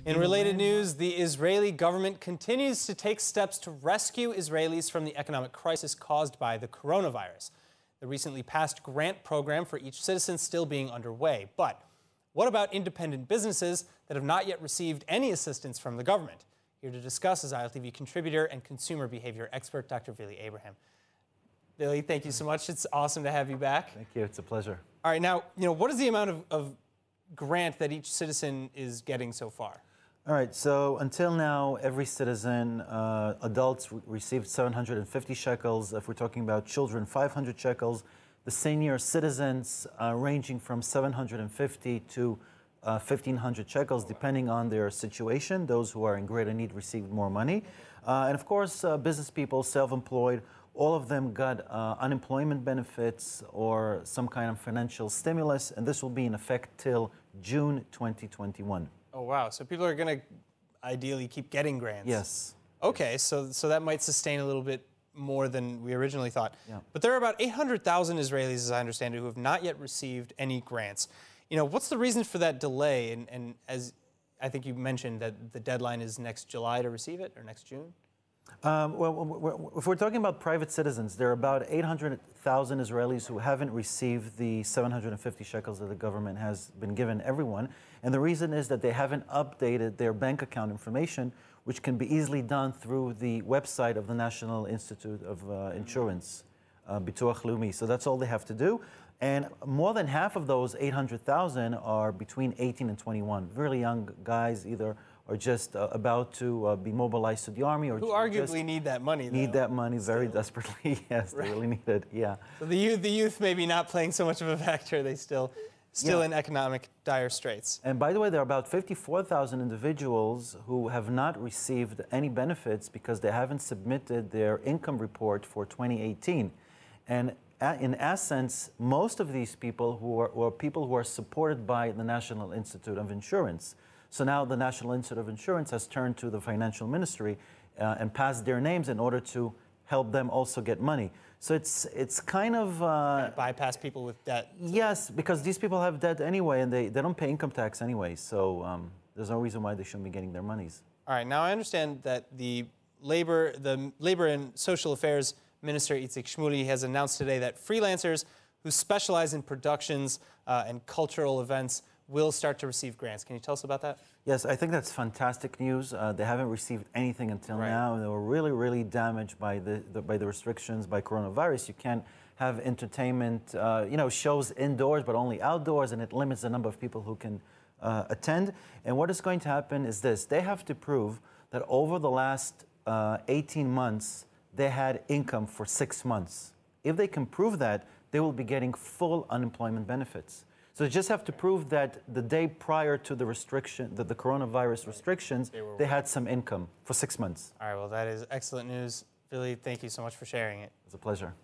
In related news, the Israeli government continues to take steps to rescue Israelis from the economic crisis caused by the coronavirus. The recently passed grant program for each citizen still being underway. But what about independent businesses that have not yet received any assistance from the government? Here to discuss is ILTV contributor and consumer behavior expert, Dr. Vili Abraham. Vili, thank you so much. It's awesome to have you back. Thank you. It's a pleasure. All right, now, what is the amount of grant that each citizen is getting so far? All right, so until now, every citizen, adults received 750 shekels. If we're talking about children, 500 shekels. The senior citizens ranging from 750 to 1,500 shekels, depending on their situation. Those who are in greater need received more money. And of course, business people, self-employed, all of them got unemployment benefits or some kind of financial stimulus, and this will be in effect till June 2021. Oh, wow. So people are going to ideally keep getting grants. Yes. Okay, so that might sustain a little bit more than we originally thought. Yeah. But there are about 800,000 Israelis, as I understand it, who have not yet received any grants. What's the reason for that delay? And as I think you mentioned that the deadline is next July to receive it, or next June? Well, if we're talking about private citizens, there are about 800,000 Israelis who haven't received the 750 shekels that the government has been given everyone. And the reason is that they haven't updated their bank account information, which can be easily done through the website of the National Institute of Insurance, Bituach Leumi. So that's all they have to do. And more than half of those 800,000 are between 18 and 21, really young guys, either are just about to be mobilized to the army, or who arguably need that money. Need that money very desperately. Yes, they really need it. Yeah. So the youth maybe not playing so much of a factor. They still in economic dire straits. And by the way, there are about 54,000 individuals who have not received any benefits because they haven't submitted their income report for 2018. And in essence, most of these people were people who are supported by the National Institute of Insurance. So now the National Institute of Insurance has turned to the Financial Ministry and passed their names in order to help them also get money. So it's kind of... bypass people with debt. Yes, because these people have debt anyway, and they don't pay income tax anyway. So there's no reason why they shouldn't be getting their monies. All right, now I understand that the Labor and Social Affairs Minister Itzik Shmuli has announced today that freelancers who specialize in productions and cultural events will start to receive grants. Can you tell us about that? Yes, I think that's fantastic news. They haven't received anything until now, and they were really, really damaged by the restrictions, by coronavirus. You can't have entertainment, shows indoors, but only outdoors, and it limits the number of people who can attend. And what is going to happen is this. They have to prove that over the last 18 months, they had income for 6 months. If they can prove that, they will be getting full unemployment benefits. So they just have to prove that the day prior to the coronavirus restrictions, they had some income for 6 months. All right, well, that is excellent news. Vili, thank you so much for sharing it. It's a pleasure.